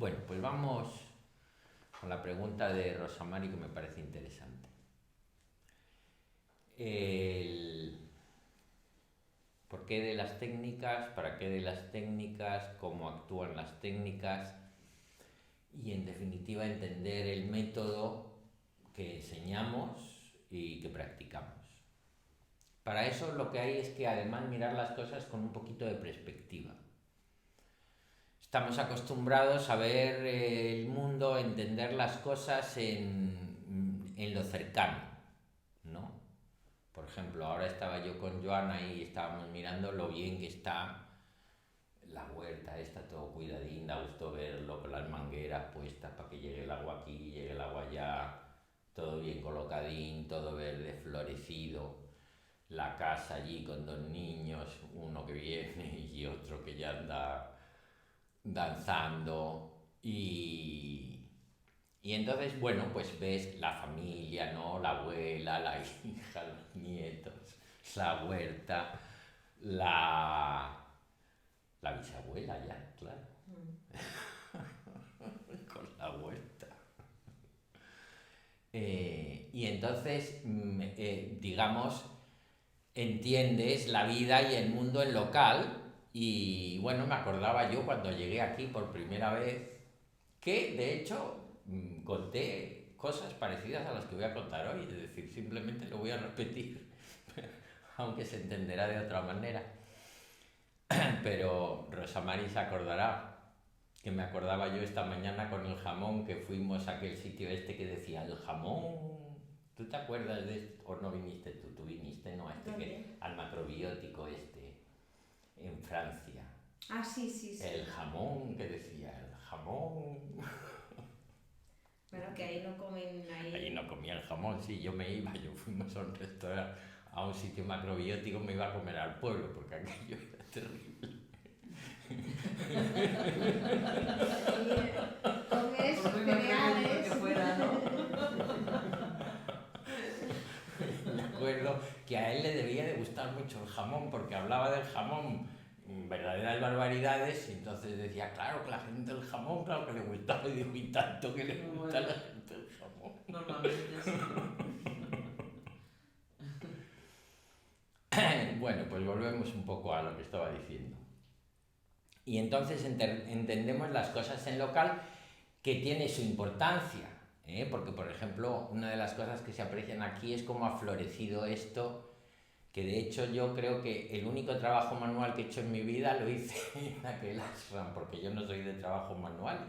Bueno, pues vamos con la pregunta de Rosa Mari que me parece interesante. El ¿Por qué de las técnicas? ¿Para qué de las técnicas? ¿Cómo actúan las técnicas? Y en definitiva entender el método que enseñamos y que practicamos. Para eso lo que hay es que además mirar las cosas con un poquito de perspectiva. Estamos acostumbrados a ver el mundo, entender las cosas en lo cercano, ¿no? Por ejemplo, ahora estaba yo con Joana y estábamos mirando lo bien que está la huerta, está todo cuidadín, da gusto verlo, con las mangueras puestas para que llegue el agua aquí, llegue el agua allá, todo bien colocadín, todo verde, florecido. La casa allí con dos niños, uno que viene y otro que ya anda danzando y entonces, bueno, pues ves la familia, ¿no? La abuela, la hija, los nietos, la huerta, la, la bisabuela ya, claro, con la huerta. Y entonces, digamos, entiendes la vida y el mundo en local. Y bueno, me acordaba yo cuando llegué aquí por primera vez que de hecho conté cosas parecidas a las que voy a contar hoy, es decir, simplemente lo voy a repetir, aunque se entenderá de otra manera. Pero Rosa Mari se acordará que me acordaba yo esta mañana con el jamón que fuimos a aquel sitio este que decía el jamón. ¿Tú te acuerdas de esto? ¿O no viniste tú? ¿Tú viniste? No, al macrobiótico este, en Francia. Ah, sí, sí, sí. El jamón que decía, el jamón. Bueno, que ahí no comen ahí. Allí no comía el jamón, sí, yo me iba, yo fuimos a un restaurante, a un sitio macrobiótico, me iba a comer al pueblo, porque aquello era terrible. Comes Por muy macrobiótico que cereales. fuera, ¿no? Me acuerdo que a él le debía de gustar mucho el jamón, porque hablaba del jamón verdaderas barbaridades, y entonces decía, claro que la gente del jamón, claro que le gustaba, y digo, y tanto que le gusta a la gente del jamón. Normalmente sí. Bueno, pues volvemos un poco a lo que estaba diciendo. Y entonces entendemos las cosas en local que tiene su importancia, ¿eh? Porque, por ejemplo, una de las cosas que se aprecian aquí es cómo ha florecido esto, que de hecho yo creo que el único trabajo manual que he hecho en mi vida lo hice en aquel ashram, porque yo no soy de trabajo manual,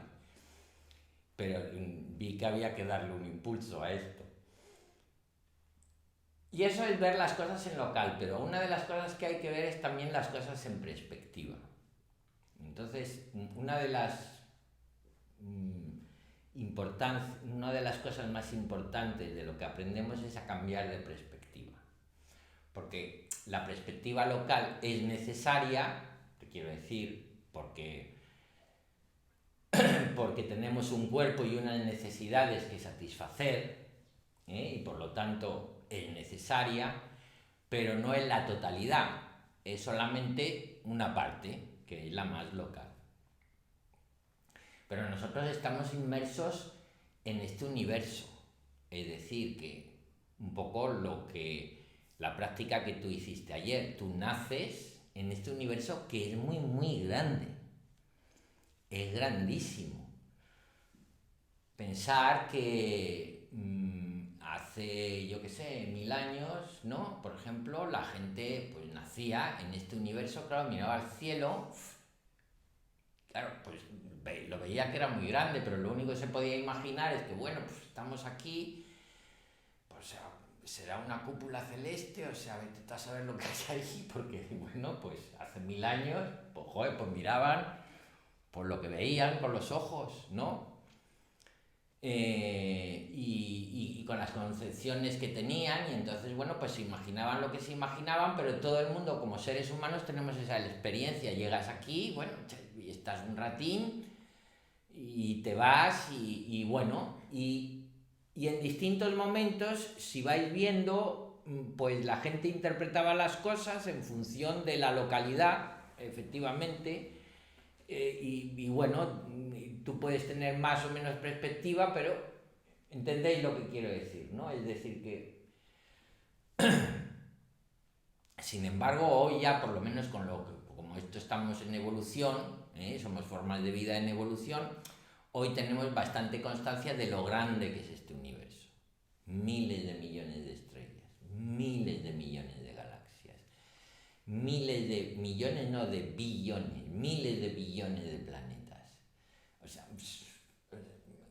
pero vi que había que darle un impulso a esto. Y eso es ver las cosas en local, pero una de las cosas que hay que ver es también las cosas en perspectiva. Entonces, una de las cosas más importantes de lo que aprendemos es a cambiar de perspectiva. Porque la perspectiva local es necesaria, te quiero decir, porque tenemos un cuerpo y unas necesidades que satisfacer, y por lo tanto es necesaria, pero no es la totalidad, es solamente una parte, que es la más local. Pero nosotros estamos inmersos en este universo, es decir, que un poco la práctica que tú hiciste ayer, tú naces en este universo que es muy, muy grande, es grandísimo. Pensar que hace, yo qué sé, 1000 años, ¿no? Por ejemplo, la gente pues nacía en este universo, claro, miraba al cielo, claro, pues lo veía que era muy grande, pero lo único que se podía imaginar es que, bueno, pues estamos aquí, pues será una cúpula celeste, o sea, vete a saber lo que hay ahí, porque, bueno, pues hace 1000 años, pues joder, pues miraban por lo que veían con los ojos, ¿no? Y con las concepciones que tenían, y entonces, bueno, pues se imaginaban lo que se imaginaban, pero todo el mundo, como seres humanos, tenemos esa experiencia. Llegas aquí, bueno, y estás un ratín, y te vas, y bueno, y en distintos momentos, si vais viendo, pues la gente interpretaba las cosas en función de la localidad, efectivamente, y bueno, tú puedes tener más o menos perspectiva, pero entendéis lo que quiero decir, ¿no? Es decir, que sin embargo, hoy ya, por lo menos como esto estamos en evolución, somos formas de vida en evolución, hoy tenemos bastante constancia de lo grande que es este universo. Miles de millones de estrellas, miles de millones de galaxias, miles de millones, no de billones, miles de billones de planetas. O sea,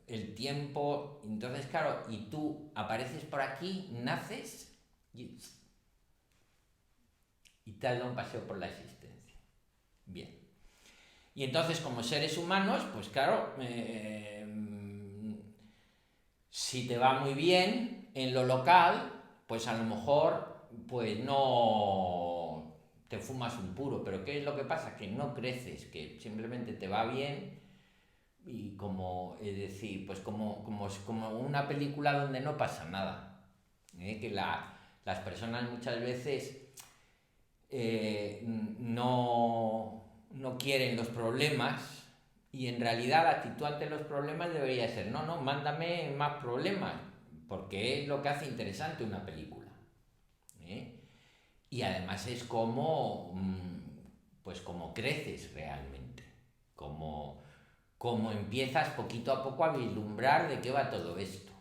el tiempo, entonces claro, y tú apareces por aquí, naces y te has dado un paseo por la existencia. Bien. Y entonces, como seres humanos, pues claro, si te va muy bien en lo local, pues a lo mejor, pues no te fumas un puro. Pero ¿qué es lo que pasa? Que no creces, que simplemente te va bien y como, es decir, pues como una película donde no pasa nada. Que las personas muchas veces no quieren los problemas y en realidad la actitud ante los problemas debería ser no, mándame más problemas, porque es lo que hace interesante una película. Y además es como pues como creces realmente, como empiezas poquito a poco a vislumbrar de qué va todo esto.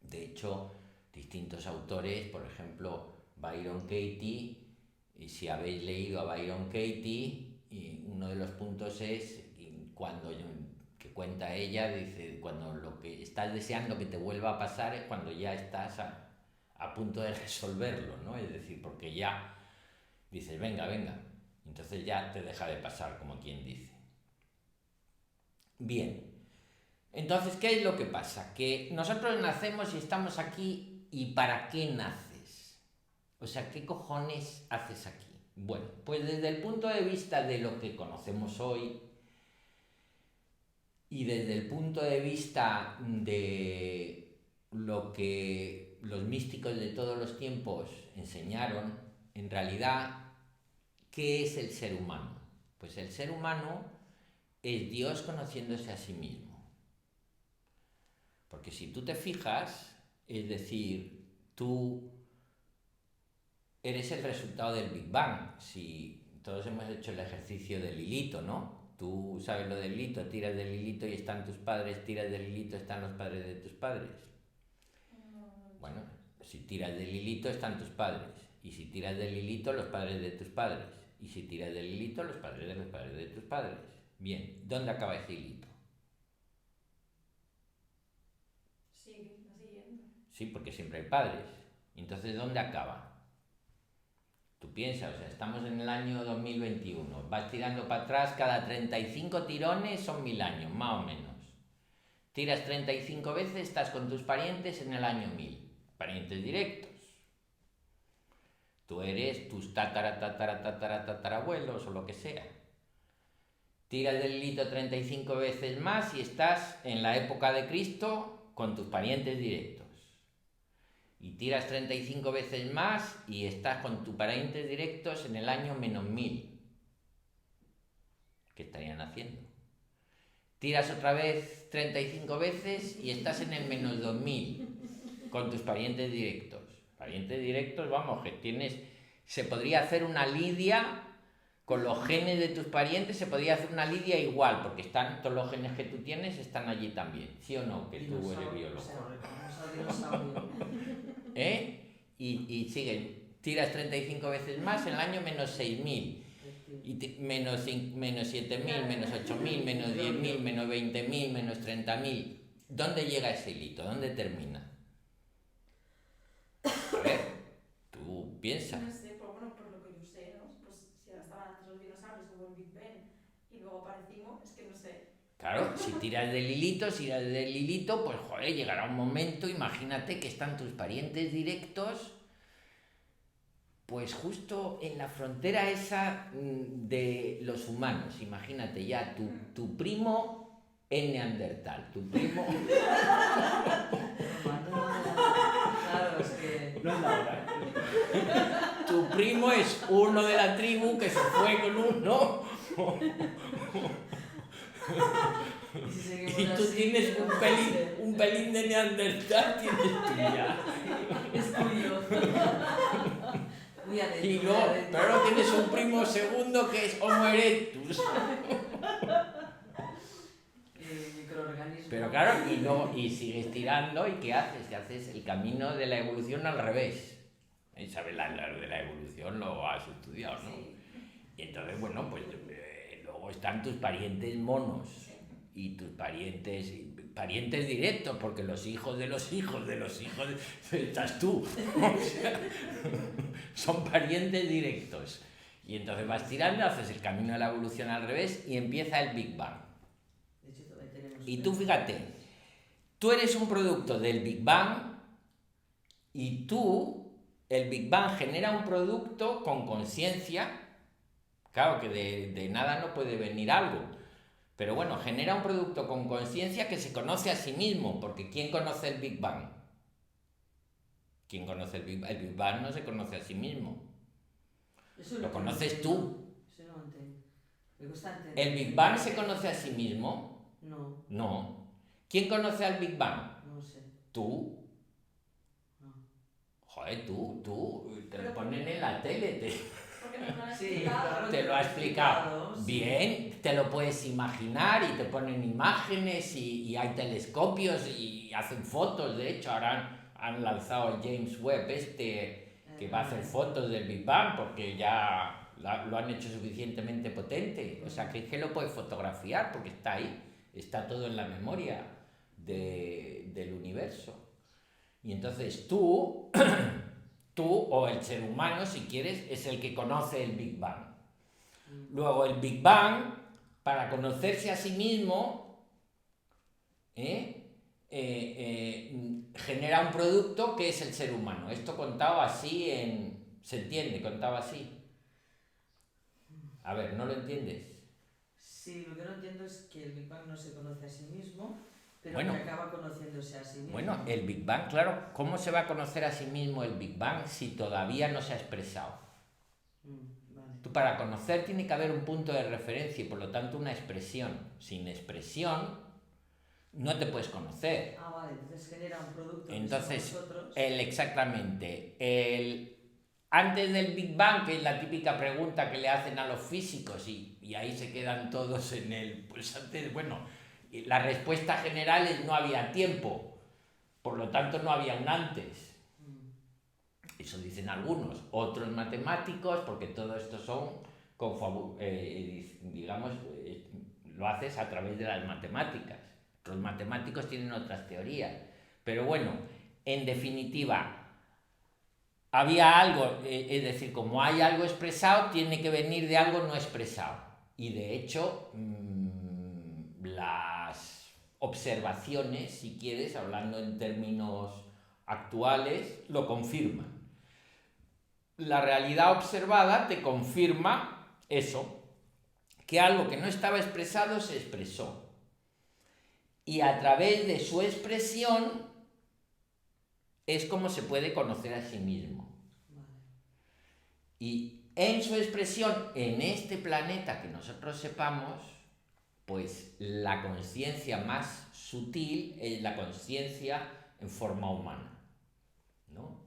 De hecho, distintos autores, por ejemplo, Byron Katie, y si habéis leído a Byron Katie, uno de los puntos es cuando que cuenta ella, dice, cuando lo que estás deseando que te vuelva a pasar es cuando ya estás a punto de resolverlo, ¿no? Es decir, porque ya dices, venga, entonces ya te deja de pasar, como quien dice. Bien, entonces, ¿qué es lo que pasa? Que nosotros nacemos y estamos aquí, ¿y para qué naces? O sea, ¿qué cojones haces aquí? Bueno, pues desde el punto de vista de lo que conocemos hoy y desde el punto de vista de lo que los místicos de todos los tiempos enseñaron, en realidad, ¿qué es el ser humano? Pues el ser humano es Dios conociéndose a sí mismo. Porque si tú te fijas, es decir, tú eres el resultado del Big Bang. Si todos hemos hecho el ejercicio del hilito, ¿no? Tú sabes lo del hilito, tiras del hilito y están tus padres, tiras del hilito, están los padres de tus padres. Bueno, si tiras del hilito están tus padres, y si tiras del hilito los padres de tus padres, y si tiras del hilito los padres de tus padres. Bien, ¿dónde acaba ese hilito? Sí, porque siempre hay padres. Entonces, ¿dónde acaba? Tú piensas, o sea, estamos en el año 2021, vas tirando para atrás, cada 35 tirones son 1000 años, más o menos. Tiras 35 veces, estás con tus parientes en el año 1000, parientes directos. Tú eres tus tatarabuelos o lo que sea. Tiras del hilito 35 veces más y estás en la época de Cristo con tus parientes directos. Y tiras 35 veces más y estás con tus parientes directos en el año -1000. ¿Qué estarían haciendo? Tiras otra vez 35 veces y estás en el -2000 con tus parientes directos. Parientes directos, vamos, que tienes... Se podría hacer una lidia con los genes de tus parientes, se podría hacer una lidia igual, porque están todos los genes que tú tienes están allí también, ¿sí o no? Que tú eres biólogo. Y siguen, tiras 35 veces más en el año -6000, y menos 7000, menos 8000, menos 10000, menos 20000, menos 30000. ¿Dónde llega ese hilito? ¿Dónde termina? A ver, tú piensas. No sé, pero bueno, por lo que yo sé, ¿no? Pues si ahora estaban antes los dinosaurios, hubo el Big Bang y luego aparecimos, es que no sé. Claro, si tiras del hilito, pues joder, llegará un momento, imagínate que están tus parientes directos, pues justo en la frontera esa de los humanos. Imagínate ya, tu primo es neandertal, tu primo... Claro, es que... No es la hora. Tu primo es uno de la tribu que se fue con uno Y si seguimos Y tú así, tienes ¿qué un vamos a pelín, hacer? un pelín de Neandertal, tienes tú ya. Es tuyo. Muy adentro. Y muy luego, adentro. pero tienes un primo segundo que es Homo erectus. Microorganismo. Pero claro, y sigues tirando, ¿y qué haces? Te haces el camino de la evolución al revés. ¿Sabes? Lo de la evolución lo has estudiado, ¿no? Sí. Y entonces, bueno, pues luego están tus parientes monos y tus parientes directos, porque los hijos de los hijos de los hijos estás tú. O sea, son parientes directos. Y entonces vas tirando, haces el camino de la evolución al revés y empieza el Big Bang. De hecho, todavía tenemos Y tú fíjate, tú eres un producto del Big Bang y el Big Bang genera un producto con conciencia. Claro que de nada no puede venir algo, pero bueno, genera un producto con conciencia que se conoce a sí mismo, porque ¿quién conoce el Big Bang? ¿Quién conoce el Big Bang? El Big Bang no se conoce a sí mismo, Eso es lo que conoces no entiendo. tú. Eso no entiendo. Me cuesta entender. ¿El Big Bang se conoce a sí mismo? No, No. ¿Quién conoce al Big Bang? no sé. Tú. No. Joder, tú, te lo Pero- ponen en la tele, Porque nos lo han Sí, explicado. claro. te lo ha explicado. Sí. Bien, te lo puedes imaginar y te ponen imágenes y hay telescopios y hacen fotos. De hecho, ahora han lanzado el James Webb que va a hacer fotos del Big Bang porque ya lo han hecho suficientemente potente. O sea, que es que lo puedes fotografiar porque está ahí, está todo en la memoria del universo. Y entonces tú o el ser humano, si quieres, es el que conoce el Big Bang. Luego el Big Bang, para conocerse a sí mismo, genera un producto que es el ser humano. Esto contado así ¿se entiende? Contado así. A ver, ¿no lo entiendes? Sí, lo que no entiendo es que el Big Bang no se conoce a sí mismo, pero Bueno. que acaba conociéndose a sí mismo. Bueno, el Big Bang, claro, ¿cómo se va a conocer a sí mismo el Big Bang si todavía no se ha expresado? Vale. Tú para conocer tiene que haber un punto de referencia y por lo tanto una expresión. Sin expresión no te puedes conocer. Ah, vale, entonces genera un producto que Entonces, somos nosotros. exactamente. Antes del Big Bang, que es la típica pregunta que le hacen a los físicos y ahí se quedan todos en el... Pues antes, bueno, la respuesta general es no había tiempo, por lo tanto no había un antes. Eso dicen algunos. Otros matemáticos, porque todo esto son, digamos, lo haces a través de las matemáticas. Los matemáticos tienen otras teorías. Pero bueno, en definitiva, había algo, es decir, como hay algo expresado, tiene que venir de algo no expresado. Y de hecho, las observaciones, si quieres, hablando en términos actuales, lo confirman. La realidad observada te confirma eso, que algo que no estaba expresado se expresó. Y a través de su expresión es como se puede conocer a sí mismo. Vale. Y en su expresión, en este planeta que nosotros sepamos, pues la conciencia más sutil es la conciencia en forma humana, ¿no?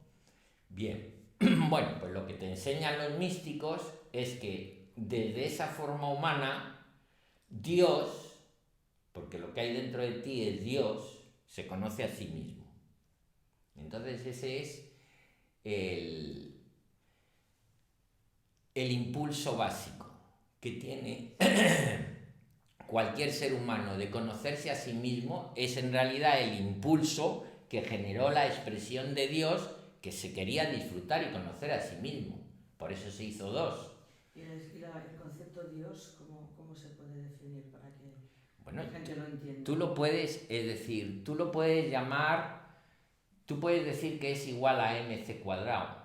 Bien, bueno, pues lo que te enseñan los místicos es que desde esa forma humana, Dios, porque lo que hay dentro de ti es Dios, se conoce a sí mismo. Entonces ese es el impulso básico que tiene cualquier ser humano de conocerse a sí mismo, es en realidad el impulso que generó la expresión de Dios, que se quería disfrutar y conocer a sí mismo. Por eso se hizo dos. ¿Y el concepto Dios, cómo se puede definir para que Bueno, la gente lo entienda? tú lo puedes, es decir, tú lo puedes llamar, tú puedes decir que es igual a mc cuadrado.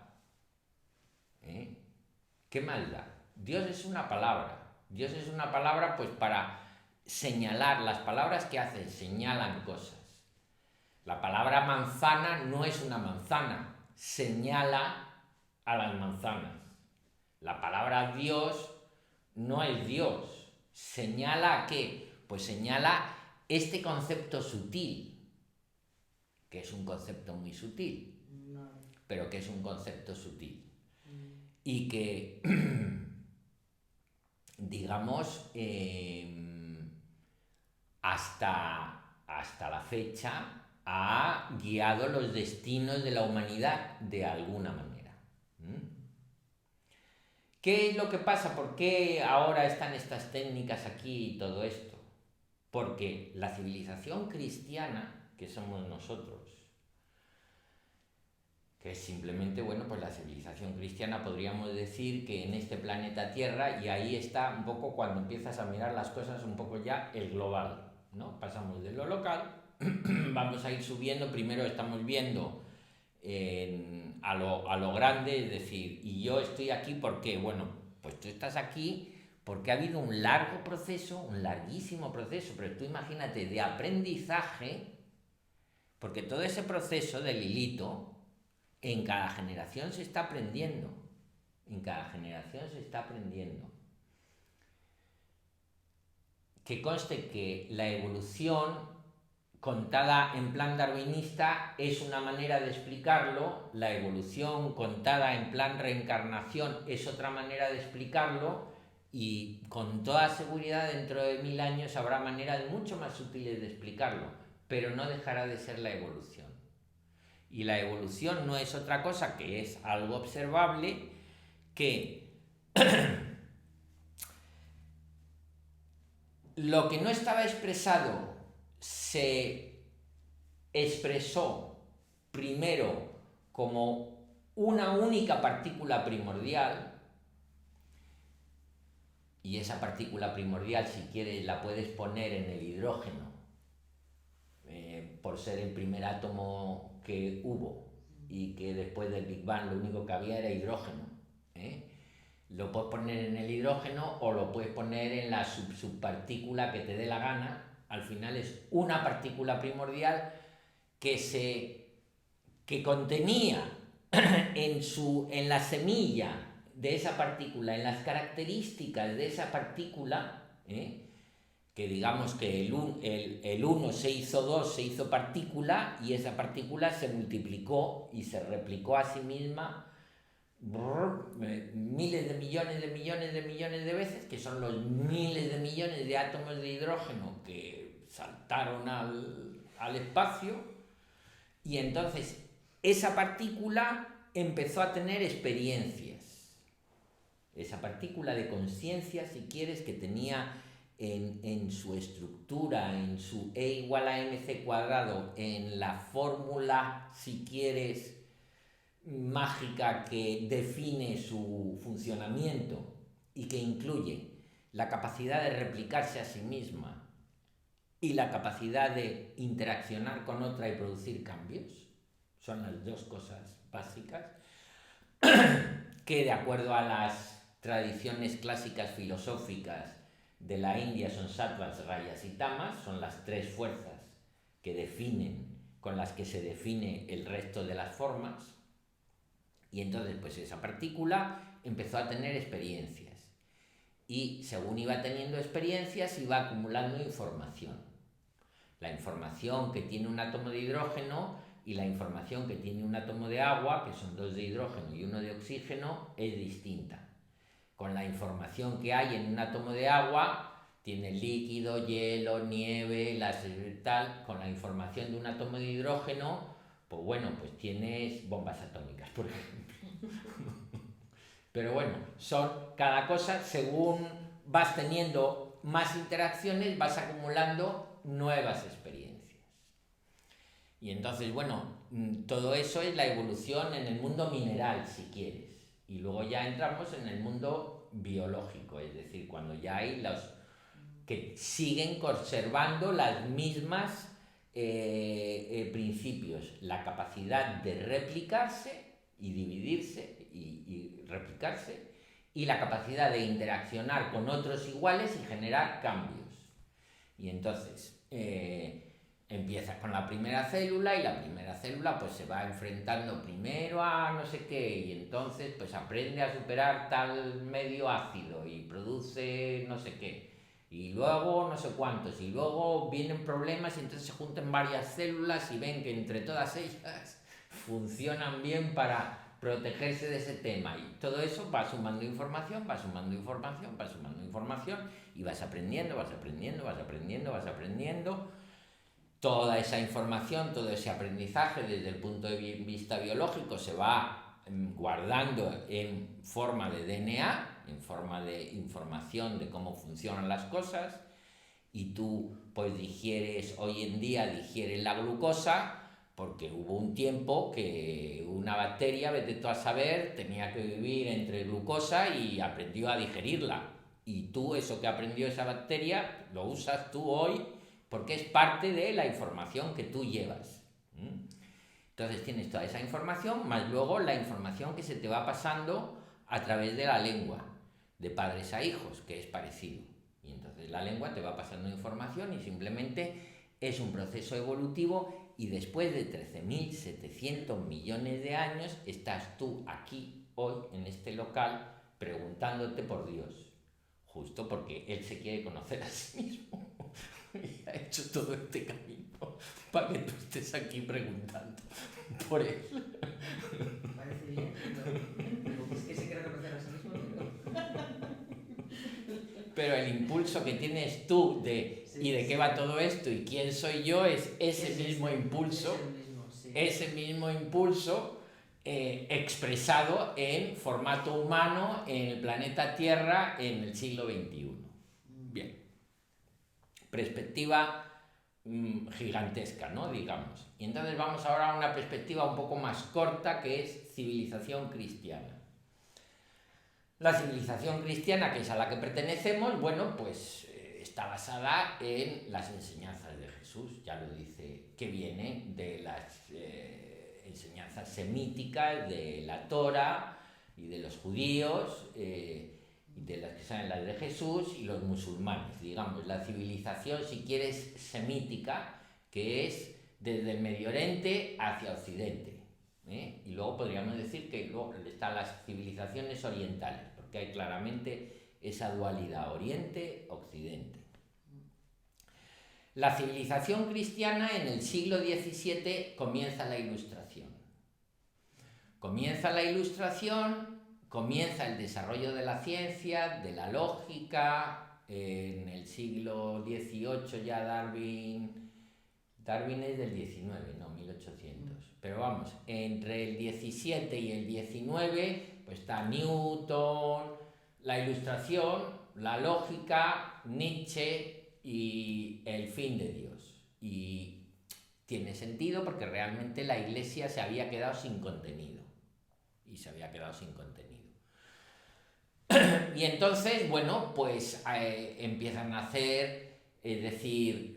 ¿Qué más da? Dios es una palabra. Dios es una palabra pues para señalar. Las palabras que hacen señalan cosas. La palabra manzana no es una manzana, señala a las manzanas. La palabra Dios no es Dios. ¿Señala a qué? Pues señala este concepto sutil, que es un concepto muy sutil, No. pero que es un concepto sutil. Y que, digamos, hasta la fecha ha guiado los destinos de la humanidad de alguna manera. ¿Qué es lo que pasa? ¿Por qué ahora están estas técnicas aquí y todo esto? Porque la civilización cristiana, que somos nosotros, que es simplemente, bueno, pues la civilización cristiana, podríamos decir que en este planeta Tierra, y ahí está un poco cuando empiezas a mirar las cosas un poco ya el global, ¿no? Pasamos de lo local, vamos a ir subiendo, primero estamos viendo a lo grande, es decir, y yo estoy aquí porque, bueno, pues tú estás aquí porque ha habido un largo proceso, un larguísimo proceso, pero tú imagínate, de aprendizaje, porque todo ese proceso del hilito, en cada generación se está aprendiendo, en cada generación se está aprendiendo. Que conste que la evolución, contada en plan darwinista, es una manera de explicarlo, la evolución contada en plan reencarnación es otra manera de explicarlo, y con toda seguridad dentro de 1000 años habrá maneras mucho más sutiles de explicarlo, pero no dejará de ser la evolución. Y la evolución no es otra cosa que es algo observable que lo que no estaba expresado se expresó primero como una única partícula primordial, y esa partícula primordial, si quieres, la puedes poner en el hidrógeno, por ser el primer átomo que hubo, y que después del Big Bang lo único que había era hidrógeno. Lo puedes poner en el hidrógeno o lo puedes poner en la subpartícula que te dé la gana. Al final es una partícula primordial que contenía en la semilla de esa partícula, en las características de esa partícula, que digamos que el 1 se hizo 2, se hizo partícula, y esa partícula se multiplicó y se replicó a sí misma miles de millones de veces, que son los miles de millones de átomos de hidrógeno que saltaron al espacio, y entonces esa partícula empezó a tener experiencias, esa partícula de conciencia, si quieres, que tenía en su estructura, en su E igual a mc cuadrado, en la fórmula, si quieres, mágica que define su funcionamiento y que incluye la capacidad de replicarse a sí misma y la capacidad de interaccionar con otra y producir cambios. Son las dos cosas básicas que, de acuerdo a las tradiciones clásicas filosóficas de la India, son sattvas, rayas y tamas, son las tres fuerzas que definen, con las que se define el resto de las formas. Y entonces, pues esa partícula empezó a tener experiencias, y según iba teniendo experiencias iba acumulando información. La información que tiene un átomo de hidrógeno y la información que tiene un átomo de agua, que son 2 de hidrógeno y 1 de oxígeno, es distinta. Con la información que hay en un átomo de agua, tiene líquido, hielo, nieve, tal. Con la información de un átomo de hidrógeno, pues bueno, pues tienes bombas atómicas, por ejemplo. Pero bueno, son cada cosa, según vas teniendo más interacciones, vas acumulando nuevas experiencias. Y entonces, bueno, todo eso es la evolución en el mundo mineral, si quieres. Y luego ya entramos en el mundo biológico, es decir, cuando ya hay los que siguen conservando las mismas principios, la capacidad de replicarse y dividirse y replicarse, y la capacidad de interaccionar con otros iguales y generar cambios. Y entonces empiezas con la primera célula, y la primera célula pues se va enfrentando primero a no sé qué, y entonces pues aprende a superar tal medio ácido, y produce no sé qué, y luego no sé cuántos, y luego vienen problemas y entonces se juntan varias células y ven que entre todas ellas funcionan bien para protegerse de ese tema, y todo eso va sumando información, va sumando información, va sumando información, y vas aprendiendo, vas aprendiendo, vas aprendiendo, vas aprendiendo. Toda esa información, todo ese aprendizaje desde el punto de vista biológico se va guardando en forma de DNA, en forma de información de cómo funcionan las cosas, y tú pues hoy en día digieres la glucosa porque hubo un tiempo que una bacteria, vete tú a saber, tenía que vivir entre glucosa y aprendió a digerirla. Y tú eso que aprendió esa bacteria lo usas tú hoy porque es parte de la información que tú llevas. Entonces tienes toda esa información, más luego la información que se te va pasando a través de la lengua, de padres a hijos, que es parecido. Y entonces la lengua te va pasando información y simplemente es un proceso evolutivo, y después de 13.700 millones de años estás tú aquí, hoy, en este local, preguntándote por Dios. Justo porque Él se quiere conocer a sí mismo y ha hecho todo este camino para que tú estés aquí preguntando por Él. Parece bien, pero es que se quiere conocer a sí mismo. Pero el impulso que tienes tú de ¿y de qué va todo esto? ¿Y quién soy yo? Es ese mismo impulso, ese mismo impulso expresado en formato humano en el planeta Tierra en el siglo XXI. Bien. Perspectiva gigantesca, ¿no? Digamos. Y entonces vamos ahora a una perspectiva un poco más corta, que es civilización cristiana. La civilización cristiana, que es a la que pertenecemos, bueno, pues está basada en las enseñanzas de Jesús, ya lo dice, que viene de las enseñanzas semíticas de la Torá y de los judíos, y de las que salen las de Jesús y los musulmanes, digamos, la civilización, si quieres, semítica, que es desde el Medio Oriente hacia Occidente. Y luego podríamos decir que luego están las civilizaciones orientales, porque hay claramente esa dualidad Oriente-Occidente. La civilización cristiana en el siglo XVII comienza la Ilustración. Comienza la Ilustración, comienza el desarrollo de la ciencia, de la lógica. En el siglo XVIII ya Darwin es del 19, no, 1800. Pero vamos, entre el 17 y el 19, pues está Newton, la Ilustración, la lógica, Nietzsche y el fin de Dios. Y tiene sentido porque realmente la Iglesia se había quedado sin contenido. Y entonces, bueno, pues empiezan a hacer, es decir,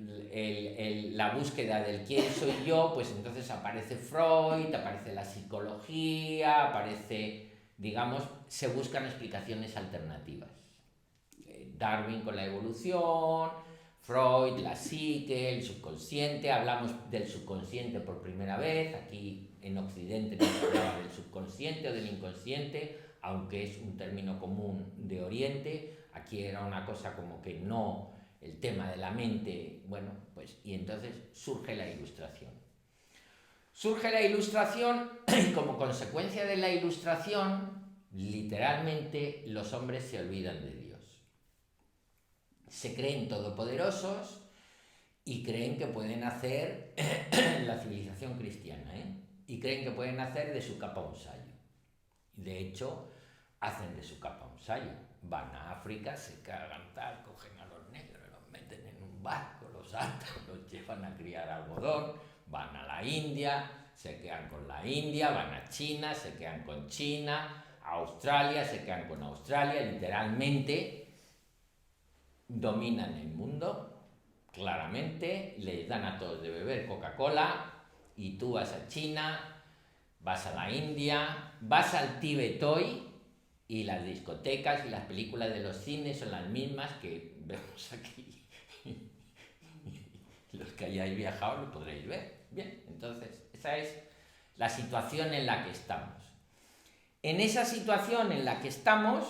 la búsqueda del quién soy yo, pues entonces aparece Freud, aparece la psicología, aparece, digamos, se buscan explicaciones alternativas. Darwin con la evolución, Freud, la psique, el subconsciente, hablamos del subconsciente por primera vez, aquí en Occidente no se hablaba del subconsciente o del inconsciente, aunque es un término común de Oriente, aquí era una cosa como que no, el tema de la mente, bueno, pues, y entonces surge la Ilustración. Surge la Ilustración y como consecuencia de la Ilustración, literalmente los hombres se olvidan de Dios. Se creen todopoderosos y creen que pueden hacer la civilización cristiana, y creen que pueden hacer de su capa un sayo. De hecho, hacen de su capa un sayo. Van a África, se cagan tal, cogen a los negros, los meten en un barco, los atan, los llevan a criar algodón, van a la India, se quedan con la India, van a China, se quedan con China, a Australia, se quedan con Australia, literalmente dominan el mundo, claramente, les dan a todos de beber Coca-Cola, y tú vas a China, vas a la India, vas al Tíbet hoy, y las discotecas y las películas de los cines son las mismas que vemos aquí. Los que hayáis viajado lo podréis ver. Bien, entonces, esa es la situación en la que estamos. En esa situación en la que estamos,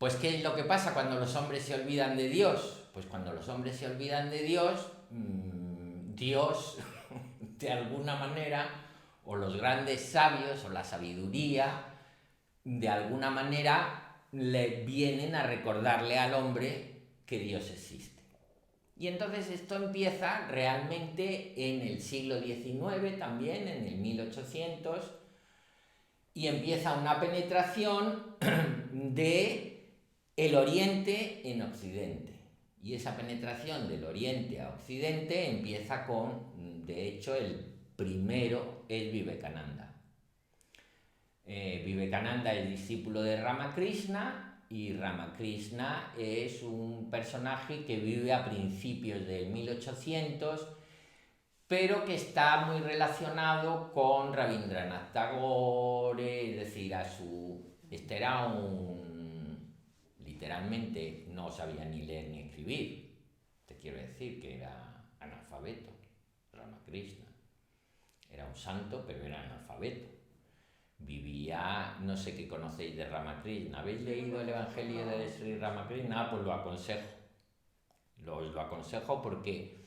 Pues ¿qué es lo que pasa cuando los hombres se olvidan de Dios? Pues cuando los hombres se olvidan de Dios, Dios, de alguna manera, o los grandes sabios, o la sabiduría, de alguna manera le vienen a recordarle al hombre que Dios existe. Y entonces esto empieza realmente en el siglo XIX, también en el 1800, y empieza una penetración de el Oriente en Occidente. Y esa penetración del Oriente a Occidente empieza con, de hecho, el primero es Vivekananda. Vivekananda es discípulo de Ramakrishna, y Ramakrishna es un personaje que vive a principios del 1800, pero que está muy relacionado con Rabindranath Tagore, es decir, este era literalmente no sabía ni leer ni escribir, te quiero decir que era analfabeto. Ramakrishna era un santo, pero era analfabeto. Vivía, no sé qué conocéis de Ramakrishna, ¿habéis leído el Evangelio de Sri Ramakrishna? Pues lo aconsejo, os lo aconsejo porque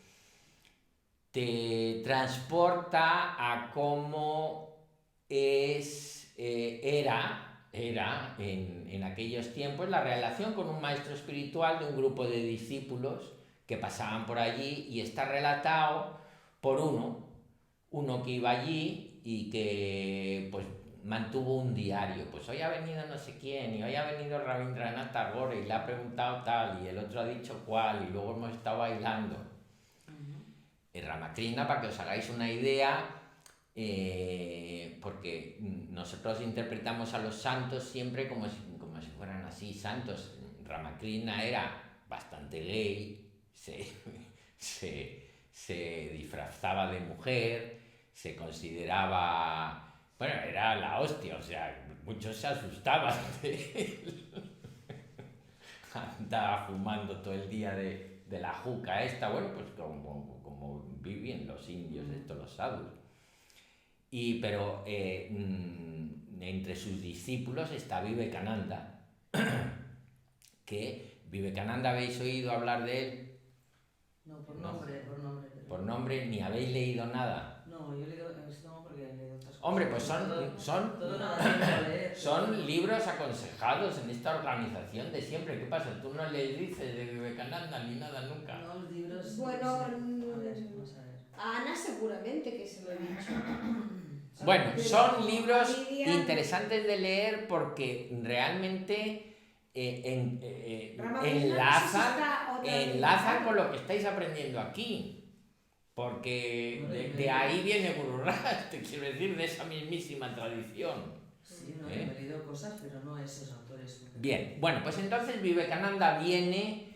te transporta a cómo era en aquellos tiempos la relación con un maestro espiritual de un grupo de discípulos que pasaban por allí, y está relatado por uno que iba allí y que pues mantuvo un diario. Pues hoy ha venido no sé quién, y hoy ha venido Rabindranath Tagore y le ha preguntado tal, y el otro ha dicho cuál, y luego hemos estado bailando. Ramakrishna, para que os hagáis una idea, porque nosotros interpretamos a los santos siempre como si fueran así santos. Ramakrishna era bastante gay, se disfrazaba de mujer, se consideraba, bueno, era la hostia, o sea, muchos se asustaban de él. Andaba fumando todo el día de la juca esta, bueno, pues como vivían los indios, estos los sadhus. Pero entre sus discípulos está Vivekananda, que Vivekananda, ¿habéis oído hablar de él? No, por nombre. Por nombre, ni habéis leído nada. No, yo he leído esto porque he leído otras cosas. Hombre, pues todo no da tiempo a leer. son libros aconsejados en esta organización de siempre. ¿Qué pasa? ¿Tú no les dices de Vivekananda ni nada nunca? No, los libros. Bueno, a ver, vamos a ver. a Ana seguramente que se lo he dicho. Bueno, Pero son libros a Lidia- interesantes de leer porque realmente Ramakrishna no sé si está otra vez enlazan publicado. con lo que estáis aprendiendo aquí. Porque de ahí viene Guru Raj, te quiero decir, de esa mismísima tradición. Sí, no, he leído cosas, pero no esos autores. Bien, bueno, pues entonces Vivekananda viene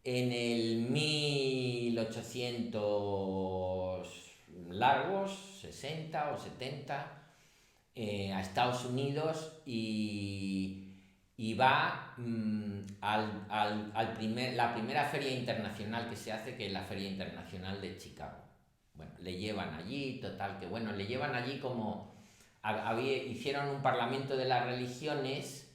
en el 1800 largos, 60 o 70, a Estados Unidos, y va la primera feria internacional que se hace, que es la Feria Internacional de Chicago. Bueno, le llevan allí, total, que bueno, le llevan allí como... hicieron un parlamento de las religiones,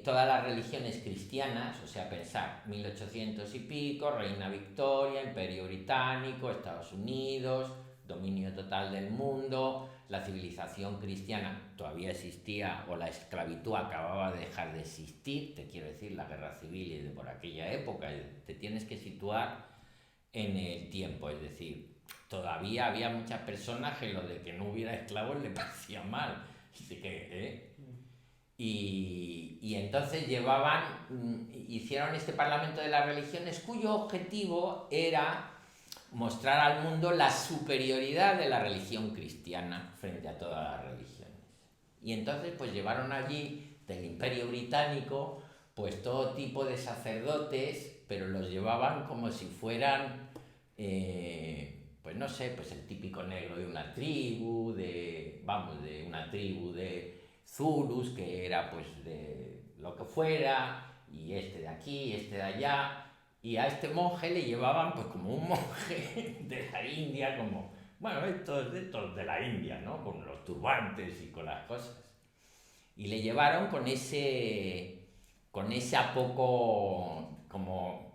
todas las religiones cristianas, o sea, pensar, 1800 y pico, Reina Victoria, Imperio Británico, Estados Unidos, dominio total del mundo, la civilización cristiana todavía existía, o la esclavitud acababa de dejar de existir, te quiero decir, la guerra civil y de por aquella época, te tienes que situar en el tiempo, es decir, todavía había muchas personas que lo de que no hubiera esclavos le parecía mal, así que, y entonces hicieron este Parlamento de las Religiones, cuyo objetivo era mostrar al mundo la superioridad de la religión cristiana frente a todas las religiones. Y entonces pues llevaron allí del Imperio Británico pues todo tipo de sacerdotes, pero los llevaban como si fueran, pues no sé, pues el típico negro de una tribu, de una tribu de Zulus, que era pues de lo que fuera, y este de aquí, este de allá. Y a este monje le llevaban pues como un monje de la India, como, bueno, estos de la India, ¿no? Con los turbantes y con las cosas. Y le llevaron con ese con esa poco, como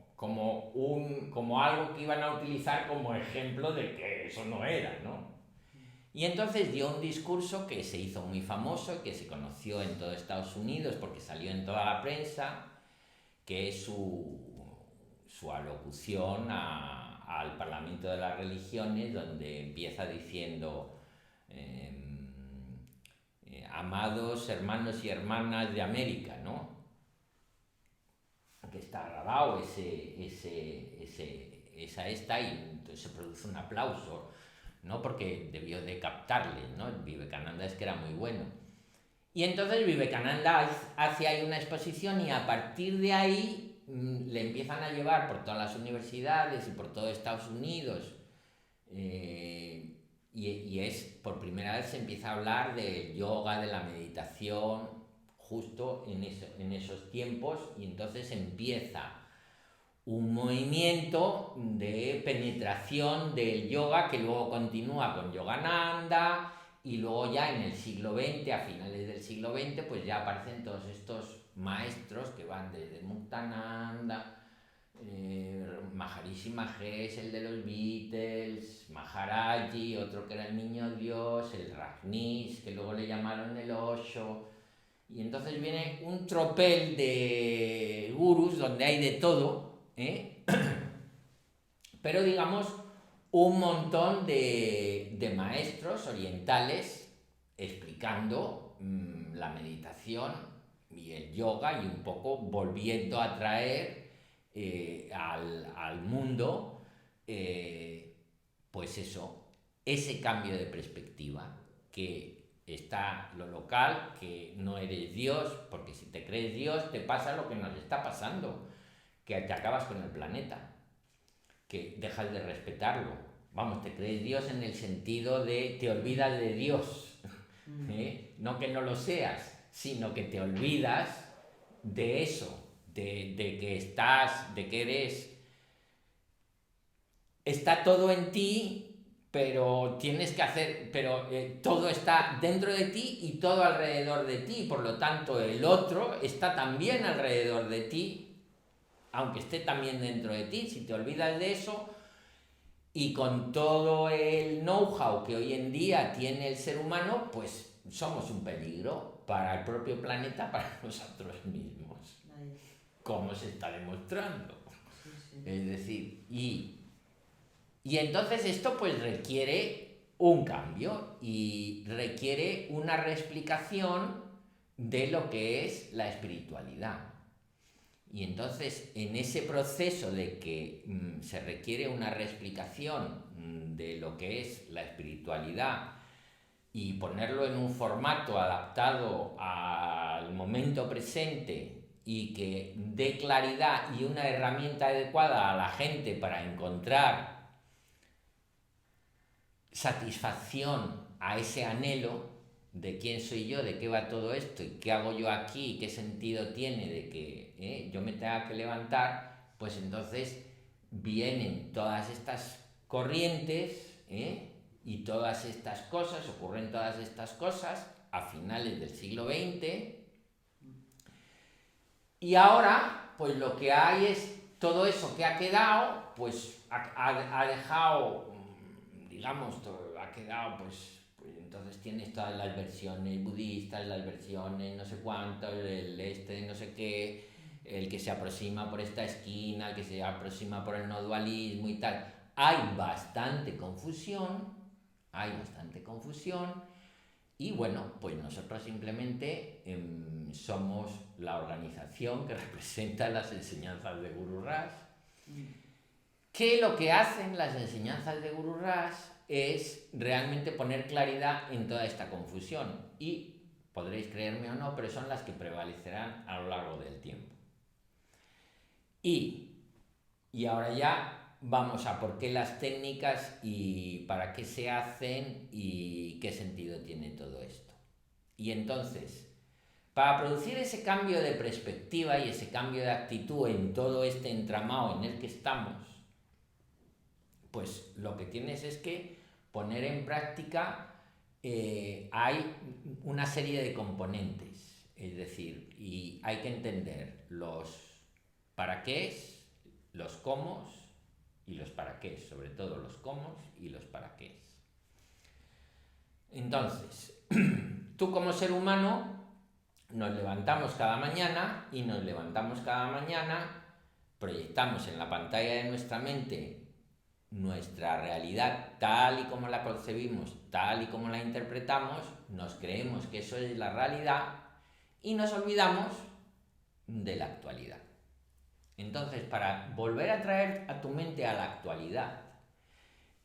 algo que iban a utilizar como ejemplo de que eso no era, ¿no? Y entonces dio un discurso que se hizo muy famoso, que se conoció en todo Estados Unidos porque salió en toda la prensa, que es su alocución al Parlamento de las Religiones, donde empieza diciendo, amados hermanos y hermanas de América, ¿no? Que está grabado esta y entonces se produce un aplauso, ¿no? Porque debió de captarle, ¿no? Vivekananda es que era muy bueno. Y entonces Vivekananda hace ahí una exposición y a partir de ahí le empiezan a llevar por todas las universidades y por todo Estados Unidos, y es por primera vez se empieza a hablar del yoga, de la meditación, justo en esos tiempos, y entonces empieza un movimiento de penetración del yoga que luego continúa con Yogananda, y luego ya en el siglo XX, a finales del siglo XX, pues ya aparecen todos estos maestros que van desde Muktananda, Maharishi Mahesh, el de los Beatles, Maharaji, otro que era el niño Dios, el Rajneesh, que luego le llamaron el Osho, y entonces viene un tropel de gurús donde hay de todo, pero digamos un montón de maestros orientales explicando la meditación y el yoga y un poco volviendo a traer al mundo, pues eso, ese cambio de perspectiva, que está lo local, que no eres Dios, porque si te crees Dios te pasa lo que nos está pasando, que te acabas con el planeta, que dejas de respetarlo. Vamos, te crees Dios en el sentido de te olvidas de Dios, no que no lo seas, sino que te olvidas de eso, de que estás, de que eres, está todo en ti, pero tienes que hacer, pero todo está dentro de ti y todo alrededor de ti, por lo tanto el otro está también alrededor de ti, aunque esté también dentro de ti. Si te olvidas de eso, y con todo el know-how que hoy en día tiene el ser humano, pues somos un peligro para el propio planeta, para nosotros mismos, como se está demostrando. Sí, sí. Es decir, y entonces esto pues requiere un cambio y requiere una reexplicación de lo que es la espiritualidad. Y entonces en ese proceso de que se requiere una reexplicación de lo que es la espiritualidad y ponerlo en un formato adaptado al momento presente y que dé claridad y una herramienta adecuada a la gente para encontrar satisfacción a ese anhelo de quién soy yo, de qué va todo esto y qué hago yo aquí, qué sentido tiene de que yo me tenga que levantar, pues entonces vienen todas estas corrientes y todas estas cosas, ocurren todas estas cosas a finales del siglo XX, y ahora pues lo que hay es todo eso que ha quedado, pues ha dejado, digamos, ha quedado pues entonces tienes todas las versiones budistas, las versiones no sé cuánto, el no sé qué, el que se aproxima por esta esquina, el que se aproxima por el no dualismo y tal. Hay bastante confusión, y bueno, pues nosotros simplemente somos la organización que representa las enseñanzas de Guru Ras, que lo que hacen las enseñanzas de Guru Ras es realmente poner claridad en toda esta confusión, y podréis creerme o no, pero son las que prevalecerán a lo largo del tiempo. Y ahora ya vamos a por qué las técnicas y para qué se hacen y qué sentido tiene todo esto. Y entonces, para producir ese cambio de perspectiva y ese cambio de actitud en todo este entramado en el que estamos, pues lo que tienes es que poner en práctica, hay una serie de componentes. Es decir, y hay que entender los para qué, los cómo y los para qué, sobre todo los cómo y los para qué. Entonces, tú como ser humano nos levantamos cada mañana y nos levantamos cada mañana, proyectamos en la pantalla de nuestra mente nuestra realidad tal y como la concebimos, tal y como la interpretamos, nos creemos que eso es la realidad y nos olvidamos de la actualidad. Entonces, para volver a traer a tu mente a la actualidad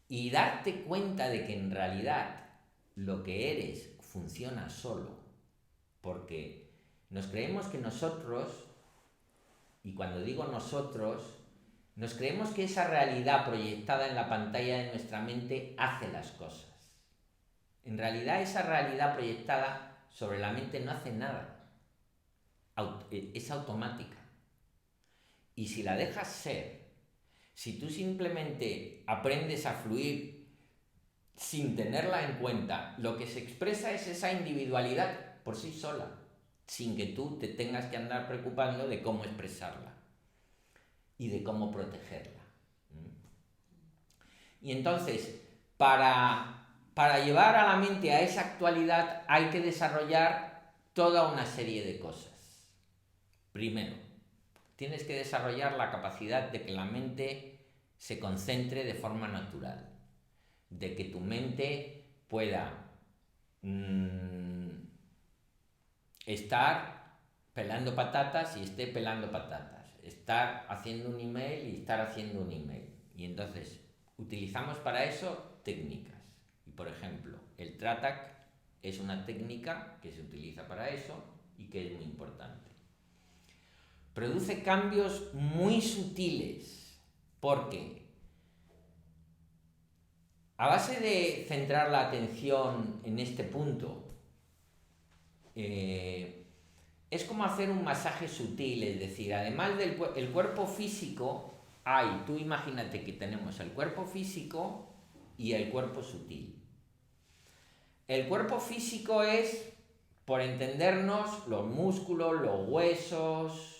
y darte cuenta de que en realidad lo que eres funciona solo, porque nos creemos que nosotros, y cuando digo nosotros, nos creemos que esa realidad proyectada en la pantalla de nuestra mente hace las cosas. En realidad esa realidad proyectada sobre la mente no hace nada, es automática. Y si la dejas ser, si tú simplemente aprendes a fluir sin tenerla en cuenta, lo que se expresa es esa individualidad por sí sola, sin que tú te tengas que andar preocupando de cómo expresarla y de cómo protegerla. Y entonces, para llevar a la mente a esa actualidad hay que desarrollar toda una serie de cosas. Primero, tienes que desarrollar la capacidad de que la mente se concentre de forma natural, de que tu mente pueda estar pelando patatas y esté pelando patatas, estar haciendo un email y estar haciendo un email. Y entonces utilizamos para eso técnicas. Y por ejemplo, el Tratak es una técnica que se utiliza para eso y que es muy importante. Produce cambios muy sutiles porque a base de centrar la atención en este punto, es como hacer un masaje sutil, es decir, además del cuerpo físico, tú imagínate que tenemos el cuerpo físico y el cuerpo sutil. El cuerpo físico es, por entendernos, los músculos, los huesos,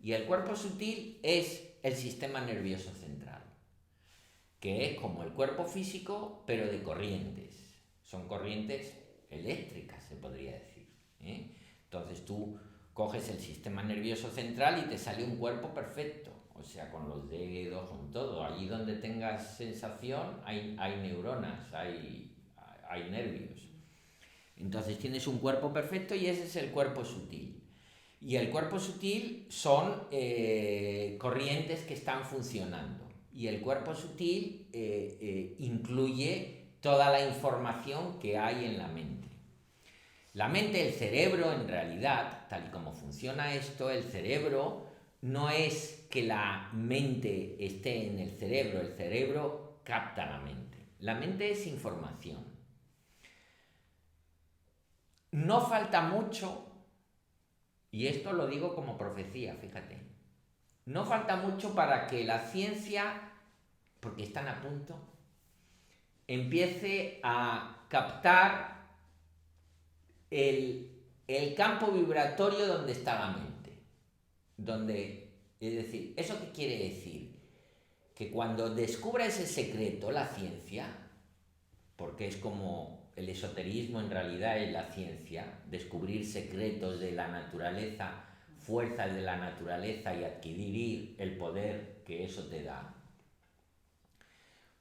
y el cuerpo sutil es el sistema nervioso central, que es como el cuerpo físico, pero de corrientes. Son corrientes eléctricas, se podría decir, ¿eh? Entonces tú coges el sistema nervioso central y te sale un cuerpo perfecto, o sea, con los dedos, con todo. Allí donde tengas sensación hay neuronas, hay nervios. Entonces tienes un cuerpo perfecto y ese es el cuerpo sutil. Y el cuerpo sutil son corrientes que están funcionando. Y el cuerpo sutil incluye toda la información que hay en la mente. La mente, el cerebro, en realidad, tal y como funciona esto, el cerebro no es que la mente esté en el cerebro capta la mente. La mente es información. No falta mucho, y esto lo digo como profecía, fíjate, no falta mucho para que la ciencia, porque están a punto, empiece a captar el campo vibratorio donde está la mente. Es decir, ¿eso qué quiere decir? Que cuando descubra ese secreto, la ciencia, porque es como el esoterismo en realidad es la ciencia, descubrir secretos de la naturaleza, fuerzas de la naturaleza y adquirir el poder que eso te da,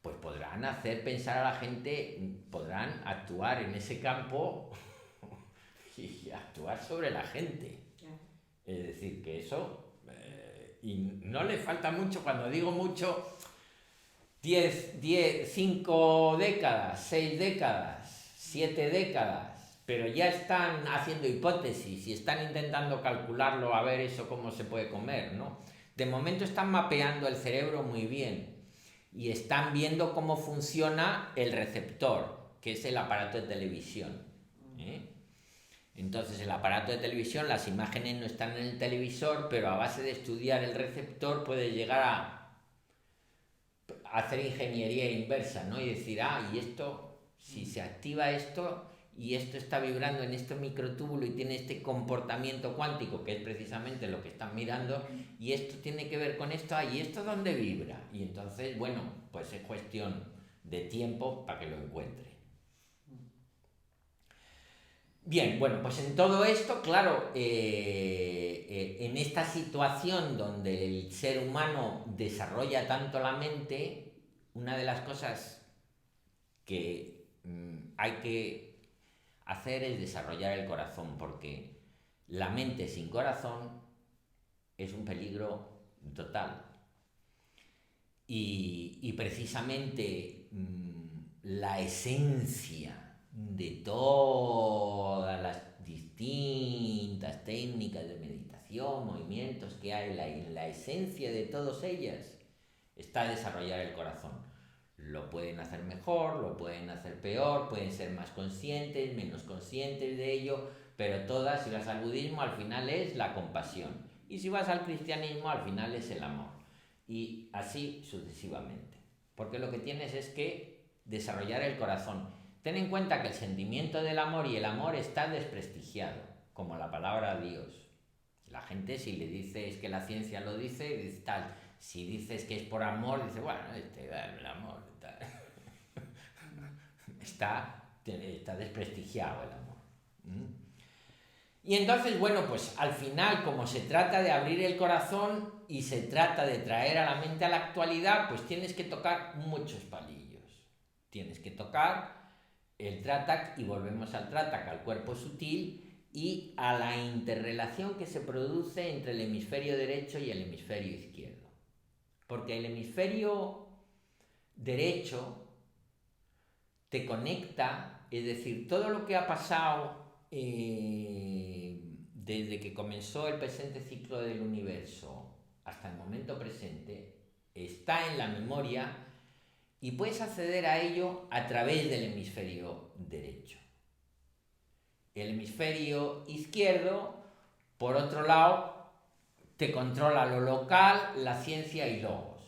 pues podrán hacer pensar a la gente, podrán actuar en ese campo y actuar sobre la gente. Es decir, que eso, y no le falta mucho, cuando digo mucho, 5 décadas, 6 décadas, 7 décadas, pero ya están haciendo hipótesis y están intentando calcularlo, a ver eso cómo se puede comer, ¿no? De momento están mapeando el cerebro muy bien y están viendo cómo funciona el receptor, que es el aparato de televisión, ¿eh? Entonces el aparato de televisión, las imágenes no están en el televisor, pero a base de estudiar el receptor puedes llegar a hacer ingeniería inversa, ¿no? Y decir, y esto, si se activa esto, y esto está vibrando en este microtúbulo y tiene este comportamiento cuántico, que es precisamente lo que están mirando, y esto tiene que ver con esto, ¿y esto dónde vibra? Y entonces, bueno, pues es cuestión de tiempo para que lo encuentre. Bien, bueno, pues en todo esto, claro, en esta situación donde el ser humano desarrolla tanto la mente, una de las cosas que hay que hacer es desarrollar el corazón, porque la mente sin corazón es un peligro total. Y precisamente la esencia de todas las distintas técnicas de meditación, movimientos que hay, la esencia de todas ellas está desarrollar el corazón. Lo pueden hacer mejor, lo pueden hacer peor, pueden ser más conscientes, menos conscientes de ello, pero todas, si vas al budismo, al final es la compasión. Y si vas al cristianismo, al final es el amor. Y así sucesivamente. Porque lo que tienes es que desarrollar el corazón. Ten en cuenta que el sentimiento del amor y el amor está desprestigiado, como la palabra Dios. La gente, si le dices que la ciencia lo dice, dice tal. Si dices que es por amor, dice, bueno, el amor tal. Está desprestigiado el amor. Y entonces, bueno, pues al final, como se trata de abrir el corazón y se trata de traer a la mente a la actualidad, pues tienes que tocar muchos palillos. Tienes que tocar el Tratak, y volvemos al Tratak, al cuerpo sutil y a la interrelación que se produce entre el hemisferio derecho y el hemisferio izquierdo. Porque el hemisferio derecho te conecta, es decir, todo lo que ha pasado desde que comenzó el presente ciclo del universo hasta el momento presente, está en la memoria y puedes acceder a ello a través del hemisferio derecho. El hemisferio izquierdo, por otro lado, te controla lo local, la ciencia y logos.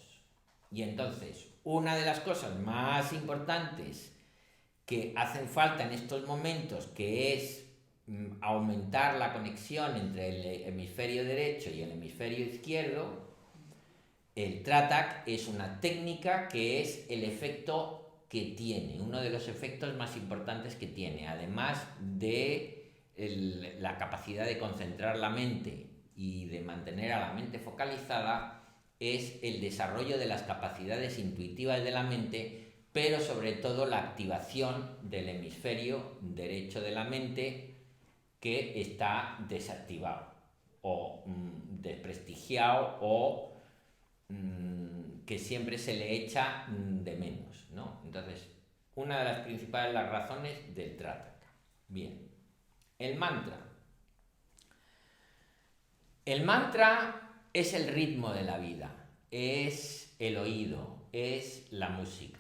Y entonces, una de las cosas más importantes que hacen falta en estos momentos, que es aumentar la conexión entre el hemisferio derecho y el hemisferio izquierdo, el Tratak es una técnica que es el efecto que tiene, uno de los efectos más importantes que tiene, además de la capacidad de concentrar la mente y de mantener a la mente focalizada, es el desarrollo de las capacidades intuitivas de la mente, pero sobre todo la activación del hemisferio derecho de la mente que está desactivado o desprestigiado o que siempre se le echa de menos, ¿no? Entonces, una de las principales razones del Tratak. Bien, el mantra. El mantra es el ritmo de la vida, es el oído, es la música.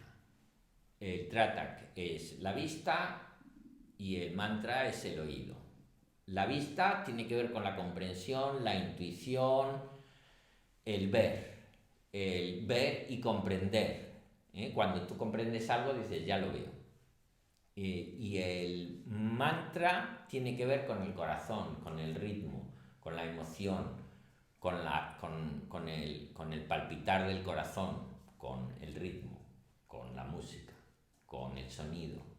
El Tratak es la vista y el mantra es el oído. La vista tiene que ver con la comprensión, la intuición, el ver y comprender. Cuando tú comprendes algo dices, ya lo veo. Y el mantra tiene que ver con el corazón, con el ritmo, con la emoción, con el palpitar del corazón, con el ritmo, con la música, con el sonido.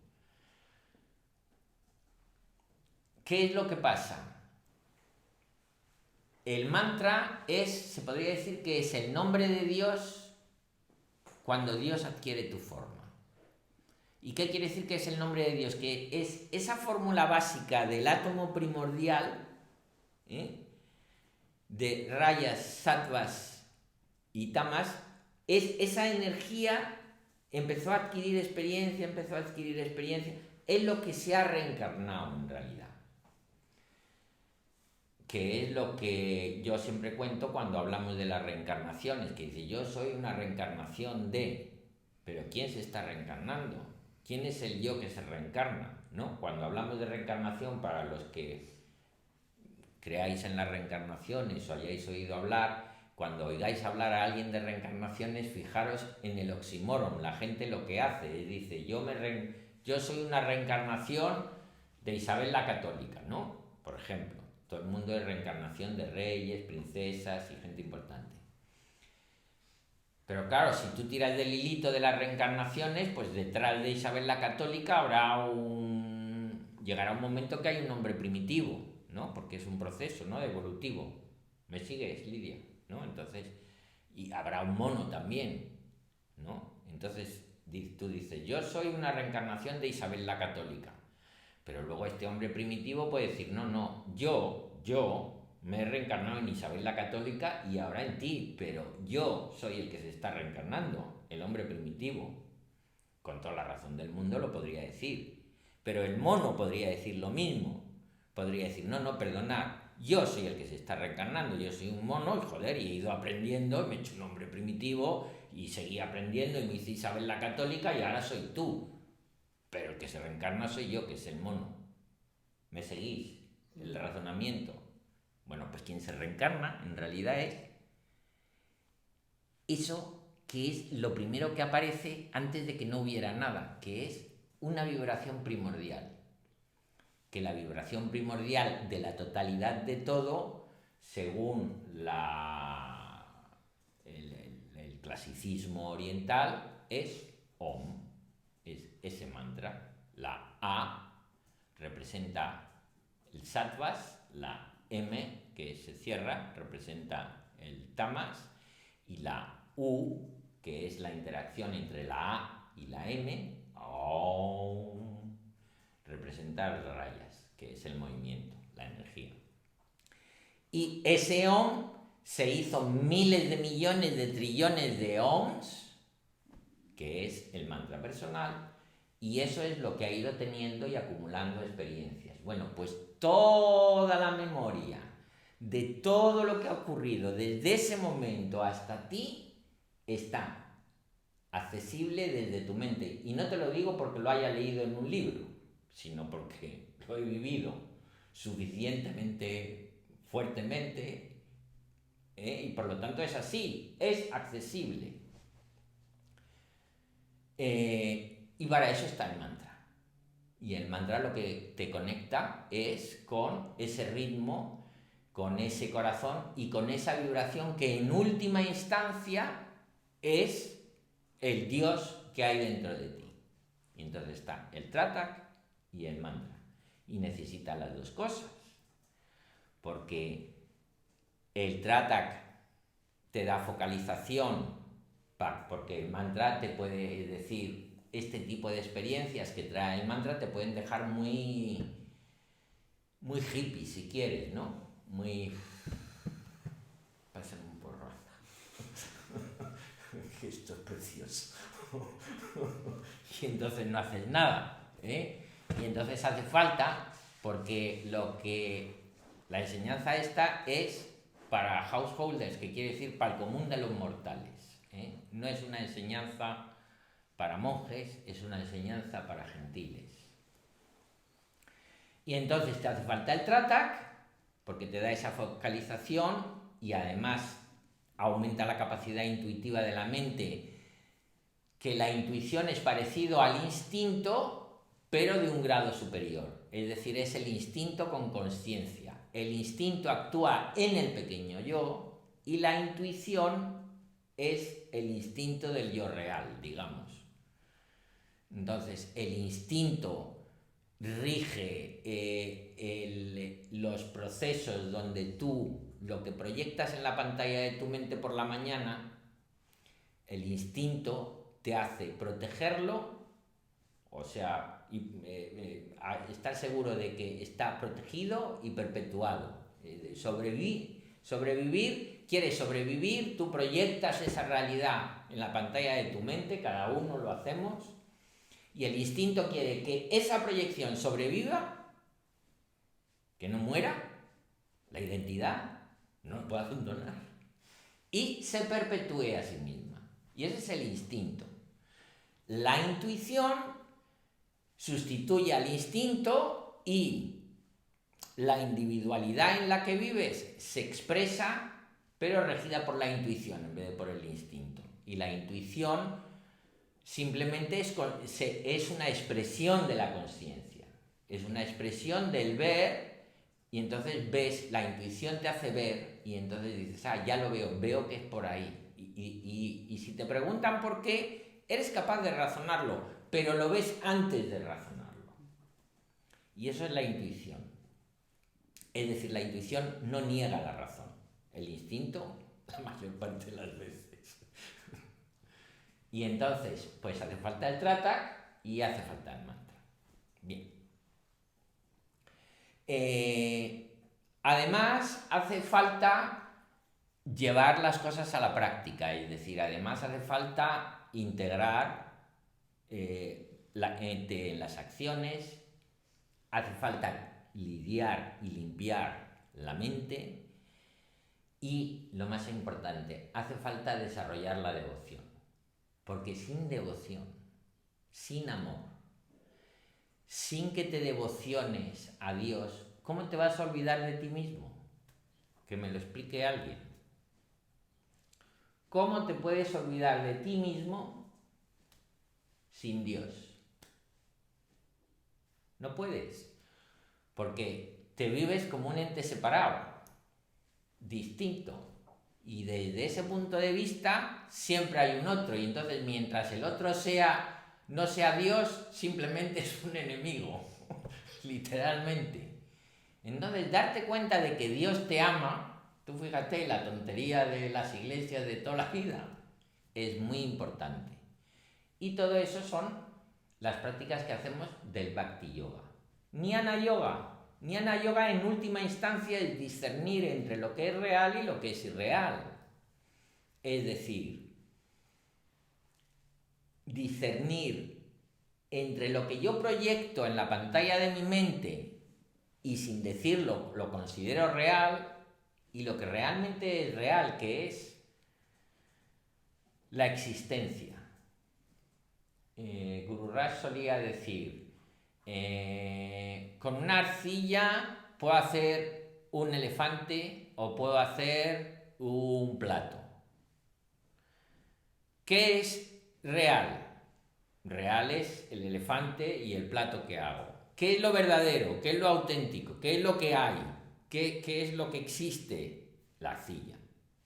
¿Qué es lo que pasa? El mantra se podría decir que es el nombre de Dios cuando Dios adquiere tu forma. ¿Y qué quiere decir que es el nombre de Dios? Que es esa fórmula básica del átomo primordial, de rayas, sattvas y tamas, es esa energía empezó a adquirir experiencia, es lo que se ha reencarnado en realidad. Que es lo que yo siempre cuento cuando hablamos de las reencarnaciones, que dice, yo soy una reencarnación de... Pero ¿quién se está reencarnando? ¿Quién es el yo que se reencarna? ¿No? Cuando hablamos de reencarnación, para los que creáis en las reencarnaciones o hayáis oído hablar, cuando oigáis hablar a alguien de reencarnaciones, fijaros en el oxímoron. La gente lo que hace es, dice, yo soy una reencarnación de Isabel la Católica, ¿no? Por ejemplo, todo el mundo es reencarnación de reyes, princesas y gente importante. Pero claro, si tú tiras del hilito de las reencarnaciones, pues detrás de Isabel la Católica llegará un momento que hay un hombre primitivo, ¿no? Porque es un proceso, ¿no? Evolutivo. ¿Me sigues, Lidia? ¿No? Entonces, y habrá un mono también, ¿no? Entonces, tú dices, yo soy una reencarnación de Isabel la Católica. Pero luego este hombre primitivo puede decir, no, yo me he reencarnado en Isabel la Católica y ahora en ti, pero yo soy el que se está reencarnando, el hombre primitivo. Con toda la razón del mundo lo podría decir. Pero el mono podría decir lo mismo. Podría decir, no, perdonad, yo soy el que se está reencarnando, yo soy un mono y joder, y he ido aprendiendo, me he hecho un hombre primitivo y seguí aprendiendo y me hice Isabel la Católica y ahora soy tú. Pero el que se reencarna soy yo, que es el mono. ¿Me seguís? El razonamiento. Bueno, pues quien se reencarna en realidad es eso que es lo primero que aparece antes de que no hubiera nada, que es una vibración primordial. Que la vibración primordial de la totalidad de todo, según el clasicismo oriental, es Om. Es ese mantra. La A representa el sattvas, la M, que se cierra, representa el tamas, y la U, que es la interacción entre la A y la M, representa las rayas, que es el movimiento, la energía. Y ese Om se hizo miles de millones de trillones de Oms, que es el mantra personal, y eso es lo que ha ido teniendo y acumulando experiencias. Bueno, pues toda la memoria de todo lo que ha ocurrido desde ese momento hasta ti está accesible desde tu mente. Y no te lo digo porque lo haya leído en un libro, sino porque lo he vivido suficientemente fuertemente, y por lo tanto es así, es accesible. Y para eso está el mantra. Y el mantra lo que te conecta es con ese ritmo, con ese corazón y con esa vibración que en última instancia es el Dios que hay dentro de ti. Y entonces está el tratak y el mantra. Y necesita las dos cosas. Porque el tratak te da focalización, porque el mantra te puede decir, este tipo de experiencias que trae el mantra te pueden dejar muy hippie si quieres, ¿no? Muy... Pásame un porro. Esto es precioso. Y entonces no haces nada, ¿eh? Y entonces hace falta, porque la enseñanza esta es para householders, que quiere decir para el común de los mortales, ¿eh? No es una enseñanza para monjes, es una enseñanza para gentiles. Y entonces te hace falta el tratak, porque te da esa focalización y además aumenta la capacidad intuitiva de la mente, que la intuición es parecido al instinto, pero de un grado superior. Es decir, es el instinto con consciencia. El instinto actúa en el pequeño yo y la intuición es el instinto del yo real, digamos. Entonces, el instinto rige los procesos donde tú, lo que proyectas en la pantalla de tu mente por la mañana, el instinto te hace protegerlo, o sea, estar seguro de que está protegido y perpetuado. Sobrevivir, quieres sobrevivir, tú proyectas esa realidad en la pantalla de tu mente, cada uno lo hacemos, y el instinto quiere que esa proyección sobreviva, que no muera, la identidad no lo puede abandonar, y se perpetúe a sí misma. Y ese es el instinto. La intuición sustituye al instinto y la individualidad en la que vives se expresa, pero regida por la intuición en vez de por el instinto. Y la intuición simplemente es una expresión de la consciencia. Es una expresión del ver y entonces ves, la intuición te hace ver y entonces dices, ya lo veo que es por ahí. Y si te preguntan por qué, eres capaz de razonarlo, pero lo ves antes de razonarlo. Y eso es la intuición. Es decir, la intuición no niega la razón. El instinto, la mayor parte de las veces. Y entonces, pues hace falta el tratak y hace falta el mantra. Bien. Además, hace falta llevar las cosas a la práctica, es decir, además hace falta integrar en las acciones, hace falta lidiar y limpiar la mente y, lo más importante, hace falta desarrollar la devoción, porque sin devoción, sin amor, sin que te devociones a Dios, ¿cómo te vas a olvidar de ti mismo? Que me lo explique alguien. ¿Cómo te puedes olvidar de ti mismo sin Dios? No puedes, porque te vives como un ente separado, distinto. Y desde ese punto de vista siempre hay un otro, y entonces mientras el otro no sea Dios, simplemente es un enemigo, literalmente. Entonces, darte cuenta de que Dios te ama, tú fíjate, la tontería de las iglesias de toda la vida, es muy importante. Y todo eso son las prácticas que hacemos del Bhakti Yoga. Jnana Yoga. Jnana Yoga en última instancia es discernir entre lo que es real y lo que es irreal. Es decir, discernir entre lo que yo proyecto en la pantalla de mi mente y sin decirlo lo considero real y lo que realmente es real, que es la existencia. Guru Raj solía decir, con una arcilla puedo hacer un elefante o puedo hacer un plato. ¿Qué es real? Real es el elefante y el plato que hago. ¿Qué es lo verdadero? ¿Qué es lo auténtico? ¿Qué es lo que hay? ¿Qué es lo que existe? La arcilla,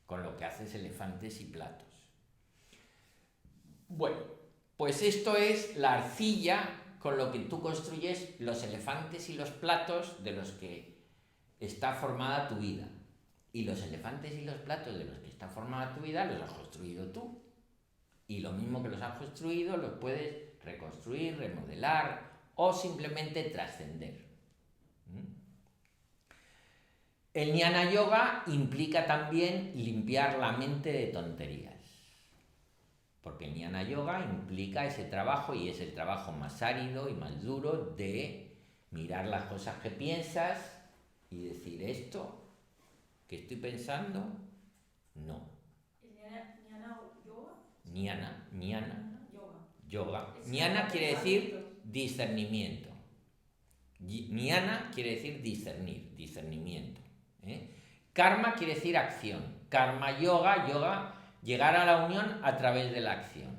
con lo que haces elefantes y platos. Bueno, pues esto es la arcilla con lo que tú construyes los elefantes y los platos de los que está formada tu vida. Y los elefantes y los platos de los que está formada tu vida los has construido tú. Y lo mismo que los has construido, los puedes reconstruir, remodelar o simplemente trascender. El Jnana Yoga implica también limpiar la mente de tonterías. Porque el Jnana Yoga implica ese trabajo y es el trabajo más árido y más duro de mirar las cosas que piensas y decir, esto que estoy pensando, no. Jnana Yoga. Jnana quiere decir discernimiento. Jnana quiere decir discernimiento. Karma quiere decir acción. Karma yoga, llegar a la unión a través de la acción.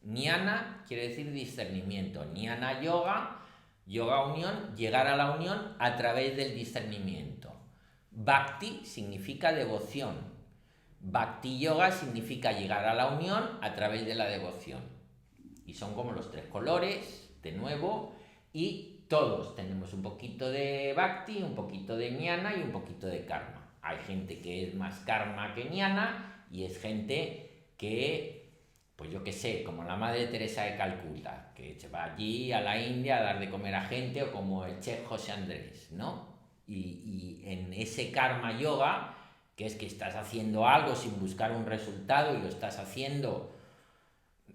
Jnana quiere decir discernimiento. Jnana yoga unión, llegar a la unión a través del discernimiento. Bhakti significa devoción. Bhakti Yoga significa llegar a la unión a través de la devoción. Y son como los tres colores, de nuevo, y todos tenemos un poquito de Bhakti, un poquito de Jnana y un poquito de Karma. Hay gente que es más Karma que Jnana y es gente que, pues yo qué sé, como la Madre Teresa de Calcuta, que se va allí a la India a dar de comer a gente, o como el chef José Andrés, ¿no? Y en ese Karma Yoga, que es que estás haciendo algo sin buscar un resultado y lo estás haciendo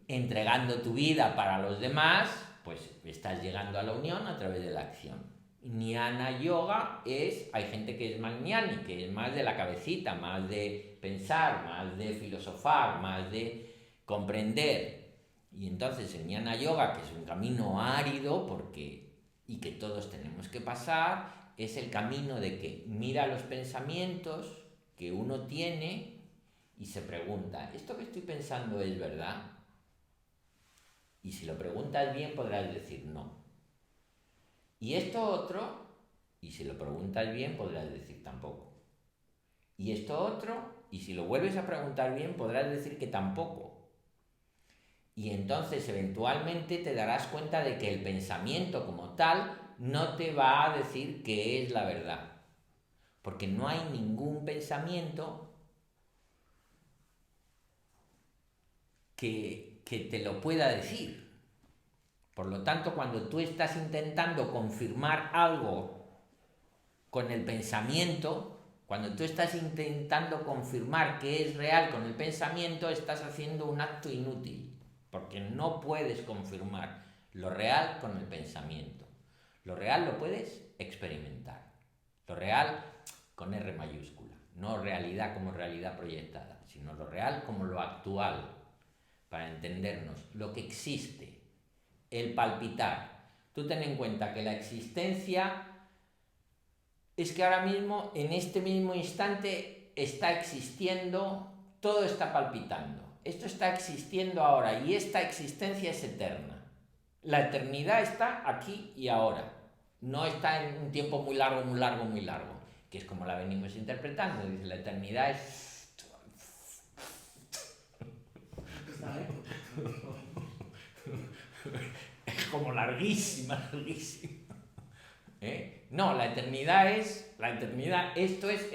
entregando tu vida para los demás, pues estás llegando a la unión a través de la acción. Jnana Yoga hay gente que es más jnani, que es más de la cabecita, más de pensar, más de filosofar, más de comprender. Y entonces el Jnana Yoga, que es un camino árido y que todos tenemos que pasar, es el camino de que mira los pensamientos que uno tiene y se pregunta, ¿esto que estoy pensando es verdad? Y si lo preguntas bien podrás decir no. Y esto otro, y si lo preguntas bien, podrás decir tampoco. Y esto otro, y si lo vuelves a preguntar bien, podrás decir que tampoco. Y entonces eventualmente te darás cuenta de que el pensamiento como tal no te va a decir qué es la verdad. Porque no hay ningún pensamiento que te lo pueda decir. Por lo tanto, cuando tú estás intentando confirmar algo con el pensamiento, cuando tú estás intentando confirmar que es real con el pensamiento, estás haciendo un acto inútil, porque no puedes confirmar lo real con el pensamiento. Lo real lo puedes experimentar. Lo real con R mayúscula, no realidad como realidad proyectada, sino lo real como lo actual, para entendernos, lo que existe, el palpitar. Tú ten en cuenta que la existencia es que ahora mismo, en este mismo instante, está existiendo, todo está palpitando. Esto está existiendo ahora y esta existencia es eterna. La eternidad está aquí y ahora. No está en un tiempo muy largo, muy largo, muy largo, que es como la venimos interpretando. Dice, la eternidad es... es como larguísima, larguísima. ¿Eh? No, la eternidad, esto es